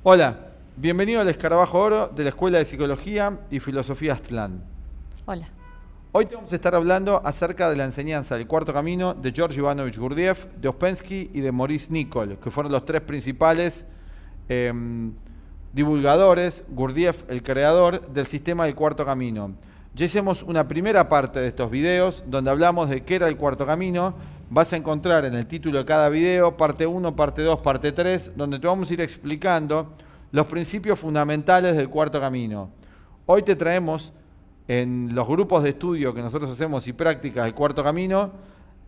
Hola, bienvenido al Escarabajo Oro de la Escuela de Psicología y Filosofía Aztlán. Hola. Hoy te vamos a estar hablando acerca de la enseñanza del Cuarto Camino de George Ivanovich Gurdjieff, de Ouspensky y de Maurice Nicoll, que fueron los tres principales divulgadores, Gurdjieff, el creador del sistema del Cuarto Camino. Ya hicimos una primera parte de estos videos donde hablamos de qué era el Cuarto Camino. Vas a encontrar en el título de cada video, parte 1, parte 2, parte 3, donde te vamos a ir explicando los principios fundamentales del Cuarto Camino. Hoy te traemos, en los grupos de estudio que nosotros hacemos y prácticas del Cuarto Camino,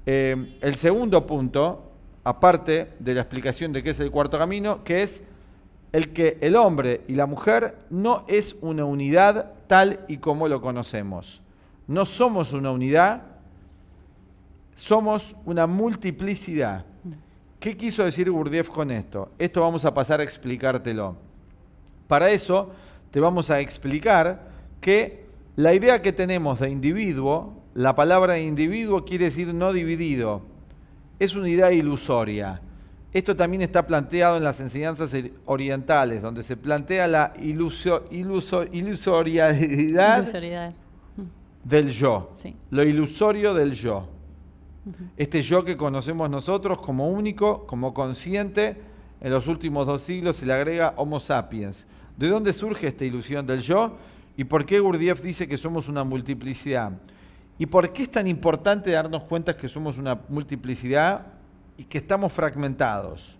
el segundo punto, aparte de la explicación de qué es el Cuarto Camino, que es el que el hombre y la mujer no es una unidad tal y como lo conocemos. No somos una unidad, somos una multiplicidad. ¿Qué quiso decir Gurdjieff con esto? Esto vamos a pasar a explicártelo. Para eso te vamos a explicar que la idea que tenemos de individuo, la palabra individuo quiere decir no dividido, es una idea ilusoria. Esto también está planteado en las enseñanzas orientales, donde se plantea la ilusoriedad del yo, Sí. lo ilusorio del yo. Este yo que conocemos nosotros como único, como consciente, en los últimos 2 siglos se le agrega Homo sapiens. ¿De dónde surge esta ilusión del yo? ¿Y por qué Gurdjieff dice que somos una multiplicidad? ¿Y por qué es tan importante darnos cuenta que somos una multiplicidad y que estamos fragmentados?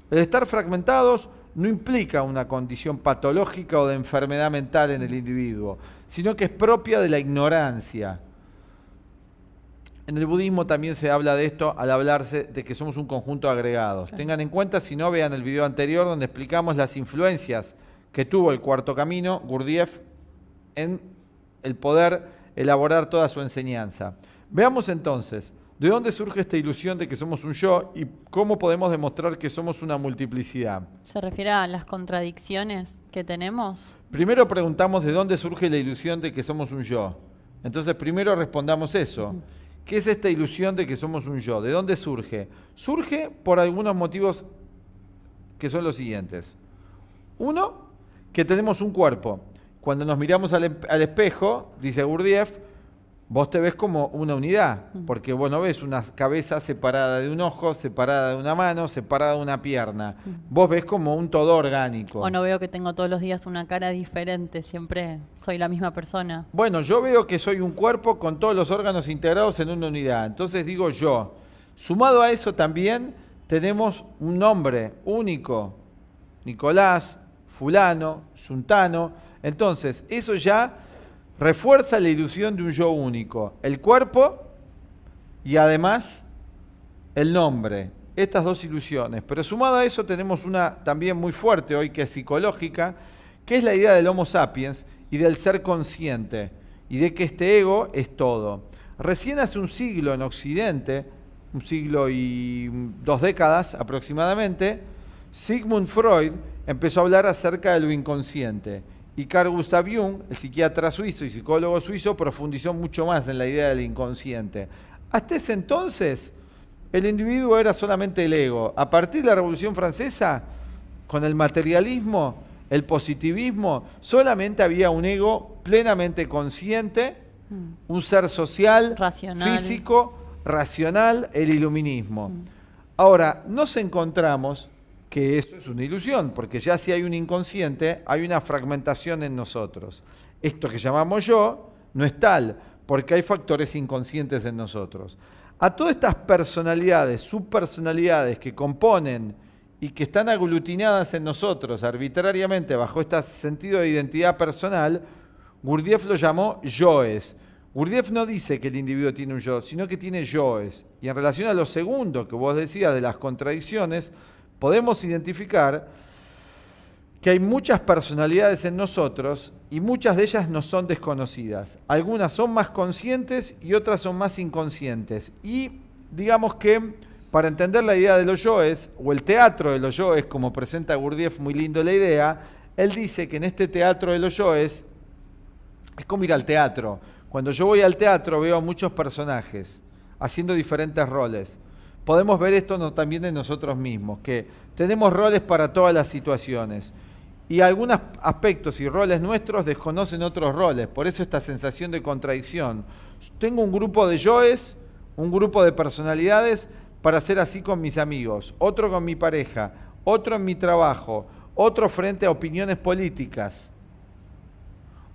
El estar fragmentados no implica una condición patológica o de enfermedad mental en el individuo, sino que es propia de la ignorancia. En el budismo también se habla de esto al hablarse de que somos un conjunto de agregados. Claro. Tengan en cuenta, si no, vean el video anterior donde explicamos las influencias que tuvo el Cuarto Camino, Gurdjieff, en el poder elaborar toda su enseñanza. Veamos entonces, ¿de dónde surge esta ilusión de que somos un yo y cómo podemos demostrar que somos una multiplicidad? ¿Se refiere a las contradicciones que tenemos? Primero preguntamos de dónde surge la ilusión de que somos un yo. Entonces primero respondamos eso. ¿Qué es esta ilusión de que somos un yo? ¿De dónde surge? Surge por algunos motivos que son los siguientes. Uno, que tenemos un cuerpo. Cuando nos miramos al espejo, dice Gurdjieff, vos te ves como una unidad, porque vos no ves una cabeza separada de un ojo, separada de una mano, separada de una pierna. Vos ves como un todo orgánico. O no veo que tengo todos los días una cara diferente, siempre soy la misma persona. Bueno, yo veo que soy un cuerpo con todos los órganos integrados en una unidad, entonces digo yo. Sumado a eso también tenemos un nombre único, Nicolás, fulano, Suntano. Entonces, eso ya refuerza la ilusión de un yo único. El cuerpo y además el nombre. Estas dos ilusiones. Pero sumado a eso tenemos una también muy fuerte hoy que es psicológica, que es la idea del Homo sapiens y del ser consciente. Y de que este ego es todo. Recién hace un siglo en Occidente, un siglo y 2 décadas aproximadamente, Sigmund Freud empezó a hablar acerca de lo inconsciente. Y Carl Gustav Jung, el psiquiatra suizo y psicólogo suizo, profundizó mucho más en la idea del inconsciente. Hasta ese entonces, el individuo era solamente el ego. A partir de la Revolución Francesa, con el materialismo, el positivismo, solamente había un ego plenamente consciente, un ser social, racional, físico, racional, el iluminismo. Ahora, nos encontramos que eso es una ilusión, porque ya si hay un inconsciente, hay una fragmentación en nosotros. Esto que llamamos yo no es tal, porque hay factores inconscientes en nosotros. A todas estas personalidades, subpersonalidades que componen y que están aglutinadas en nosotros arbitrariamente bajo este sentido de identidad personal, Gurdjieff lo llamó yoes. Gurdjieff no dice que el individuo tiene un yo, sino que tiene yoes. Y en relación a lo segundo que vos decías de las contradicciones, podemos identificar que hay muchas personalidades en nosotros y muchas de ellas no son desconocidas. Algunas son más conscientes y otras son más inconscientes. Y digamos que para entender la idea de los yoes, o el teatro de los yoes, como presenta Gurdjieff muy lindo la idea, él dice que en este teatro de los yoes es como ir al teatro. Cuando yo voy al teatro veo a muchos personajes haciendo diferentes roles. podemos ver esto también en nosotros mismos, que tenemos roles para todas las situaciones. Y algunos aspectos y roles nuestros desconocen otros roles, por eso esta sensación de contradicción. Tengo un grupo de yoes, un grupo de personalidades para ser así con mis amigos, otro con mi pareja, otro en mi trabajo, otro frente a opiniones políticas,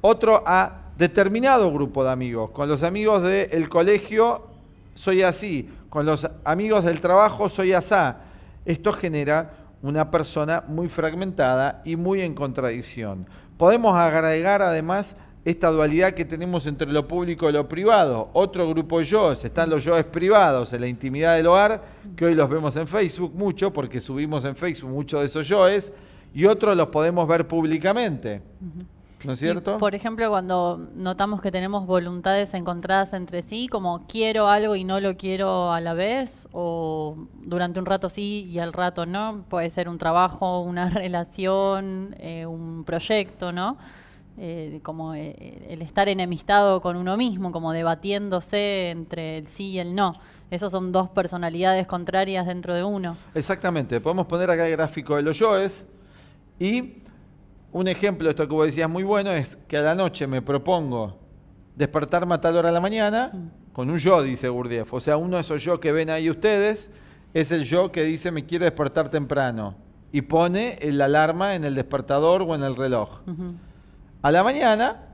otro a determinado grupo de amigos. Con los amigos del colegio soy así, con los amigos del trabajo soy asá. Esto genera una persona muy fragmentada y muy en contradicción. Podemos agregar además esta dualidad que tenemos entre lo público y lo privado. Otro grupo de yoes, están los yoes privados en la intimidad del hogar, que hoy los vemos en Facebook mucho, porque subimos en Facebook muchos de esos yoes, y otros los podemos ver públicamente. ¿No es cierto? Y, por ejemplo, cuando notamos que tenemos voluntades encontradas entre sí, como quiero algo y no lo quiero a la vez, o durante un rato sí y al rato no, puede ser un trabajo, una relación, un proyecto, ¿no? Como el estar enemistado con uno mismo, como debatiéndose entre el sí y el no. Esos son dos personalidades contrarias dentro de uno. Exactamente. Podemos poner acá el gráfico de los yoes y un ejemplo de esto que vos decías muy bueno es que a la noche me propongo despertarme a tal hora de la mañana con un yo, dice Gurdjieff. O sea, uno de esos yo que ven ahí ustedes es el yo que dice me quiero despertar temprano y pone la alarma en el despertador o en el reloj. A la mañana,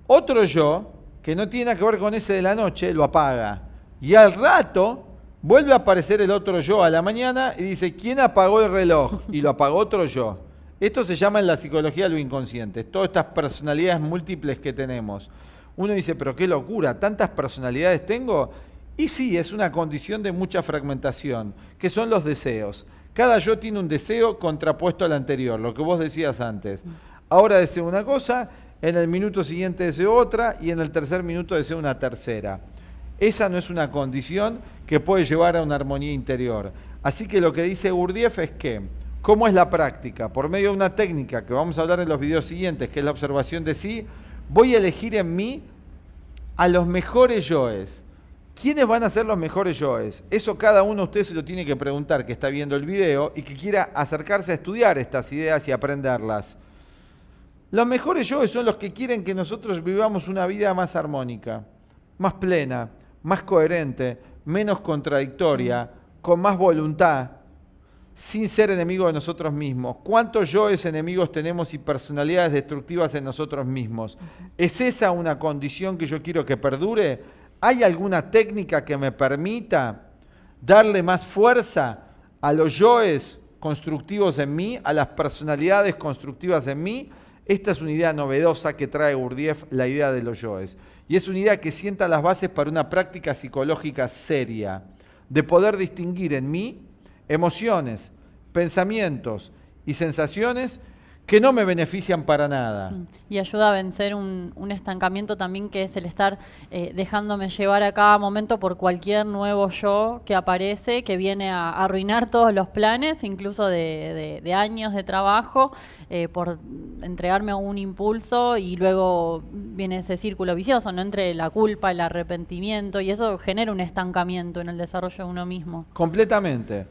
otro yo que no tiene nada que ver con ese de la noche lo apaga. Y al rato vuelve a aparecer el otro yo a la mañana y dice ¿quién apagó el reloj? Y lo apagó otro yo. Esto se llama en la psicología lo inconsciente, todas estas personalidades múltiples que tenemos. Uno dice, pero qué locura, ¿tantas personalidades tengo? Y sí, es una condición de mucha fragmentación, que son los deseos. Cada yo tiene un deseo contrapuesto al anterior, lo que vos decías antes. Ahora deseo una cosa, en el minuto siguiente deseo otra y en el tercer minuto deseo una tercera. Esa no es una condición que puede llevar a una armonía interior. Así que lo que dice Gurdjieff es que ¿cómo es la práctica? Por medio de una técnica que vamos a hablar en los videos siguientes, que es la observación de sí, voy a elegir en mí a los mejores yoes. ¿Quiénes van a ser los mejores yoes? Eso cada uno de ustedes se lo tiene que preguntar, que está viendo el video y que quiera acercarse a estudiar estas ideas y aprenderlas. Los mejores yoes son los que quieren que nosotros vivamos una vida más armónica, más plena, más coherente, menos contradictoria, con más voluntad, sin ser enemigos de nosotros mismos. ¿Cuántos yoes enemigos tenemos y personalidades destructivas en nosotros mismos? ¿Es esa una condición que yo quiero que perdure? ¿Hay alguna técnica que me permita darle más fuerza a los yoes constructivos en mí, a las personalidades constructivas en mí? Esta es una idea novedosa que trae Gurdjieff, la idea de los yoes. Y es una idea que sienta las bases para una práctica psicológica seria, de poder distinguir en mí emociones, pensamientos y sensaciones que no me benefician para nada. Y ayuda a vencer un estancamiento también, que es el estar dejándome llevar a cada momento por cualquier nuevo yo que aparece, que viene a arruinar todos los planes, incluso de años de trabajo, por entregarme a un impulso, y luego viene ese círculo vicioso, ¿no? Entre la culpa, el arrepentimiento, y eso genera un estancamiento en el desarrollo de uno mismo. Completamente.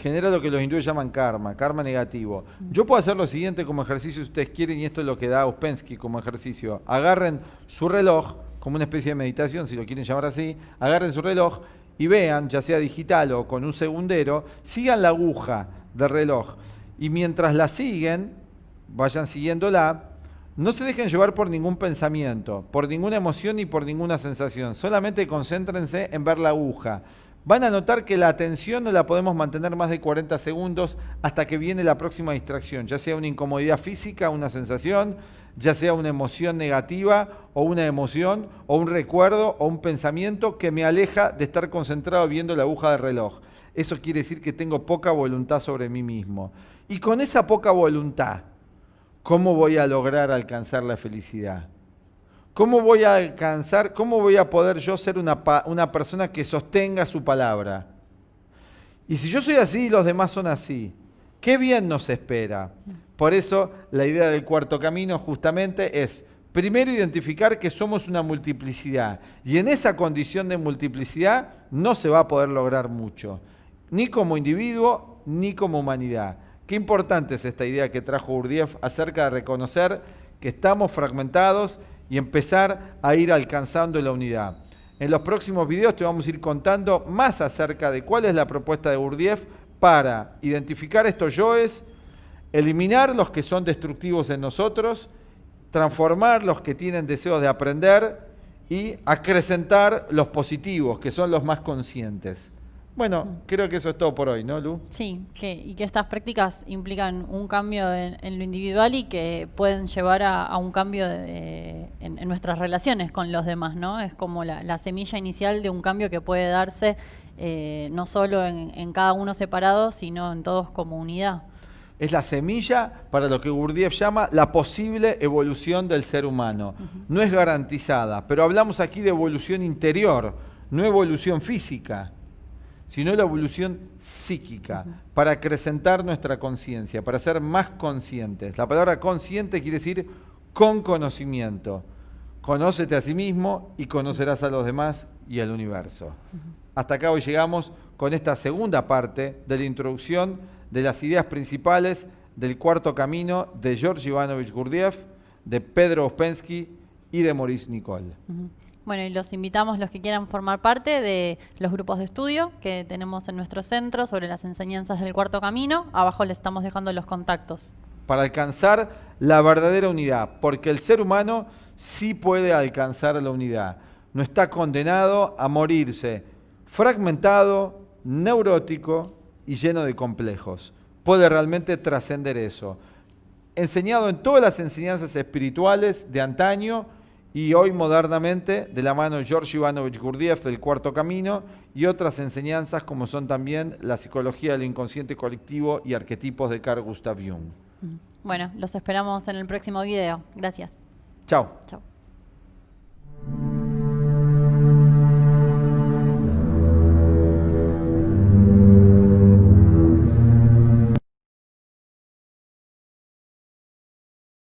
Genera lo que los hindúes llaman karma, karma negativo. Yo puedo hacer lo siguiente como ejercicio si ustedes quieren, y esto es lo que da Uspensky como ejercicio. Agarren su reloj, como una especie de meditación, si lo quieren llamar así, agarren su reloj y vean, ya sea digital o con un segundero, sigan la aguja del reloj. Y mientras la siguen, vayan siguiéndola, no se dejen llevar por ningún pensamiento, por ninguna emoción ni por ninguna sensación. Solamente concéntrense en ver la aguja. Van a notar que la atención no la podemos mantener más de 40 segundos hasta que viene la próxima distracción, ya sea una incomodidad física, una sensación, ya sea una emoción negativa o una emoción o un recuerdo o un pensamiento que me aleja de estar concentrado viendo la aguja del reloj. Eso quiere decir que tengo poca voluntad sobre mí mismo. Y con esa poca voluntad, ¿cómo voy a lograr alcanzar la felicidad? ¿Cómo voy a poder yo ser una persona que sostenga su palabra? Y si yo soy así y los demás son así, ¿qué bien nos espera? Por eso la idea del cuarto camino justamente es, primero, identificar que somos una multiplicidad. Y en esa condición de multiplicidad no se va a poder lograr mucho. ni como individuo, ni como humanidad. Qué importante es esta idea que trajo Gurdjieff acerca de reconocer que estamos fragmentados y empezar a ir alcanzando la unidad. En los próximos videos te vamos a ir contando más acerca de cuál es la propuesta de Gurdjieff para identificar estos yoes, eliminar los que son destructivos en nosotros, transformar los que tienen deseos de aprender y acrecentar los positivos, que son los más conscientes. Bueno, creo que eso es todo por hoy, ¿no, Lu? Sí, y que estas prácticas implican un cambio en lo individual y que pueden llevar a un cambio en nuestras relaciones con los demás, ¿no? Es como la semilla inicial de un cambio que puede darse no solo en cada uno separado, sino en todos como unidad. Es la semilla para lo que Gurdjieff llama la posible evolución del ser humano. No es garantizada, pero hablamos aquí de evolución interior, no evolución física, sino la evolución psíquica, para acrecentar nuestra conciencia, para ser más conscientes. La palabra consciente quiere decir con conocimiento. Conócete a sí mismo y conocerás a los demás y al universo. Hasta acá hoy llegamos con esta segunda parte de la introducción de las ideas principales del Cuarto Camino de George Ivanovich Gurdjieff, de Pedro Ouspensky y de Maurice Nicoll. Bueno, y los invitamos, los que quieran formar parte de los grupos de estudio que tenemos en nuestro centro sobre las enseñanzas del Cuarto Camino. Abajo les estamos dejando los contactos. Para alcanzar la verdadera unidad, porque el ser humano sí puede alcanzar la unidad. No está condenado a morirse fragmentado, neurótico y lleno de complejos. Puede realmente trascender eso. Enseñado en todas las enseñanzas espirituales de antaño, y hoy modernamente de la mano de George Ivanovich Gurdjieff del Cuarto Camino y otras enseñanzas como son también la psicología del inconsciente colectivo y arquetipos de Carl Gustav Jung. Bueno, los esperamos en el próximo video. Gracias. Chao. Chao.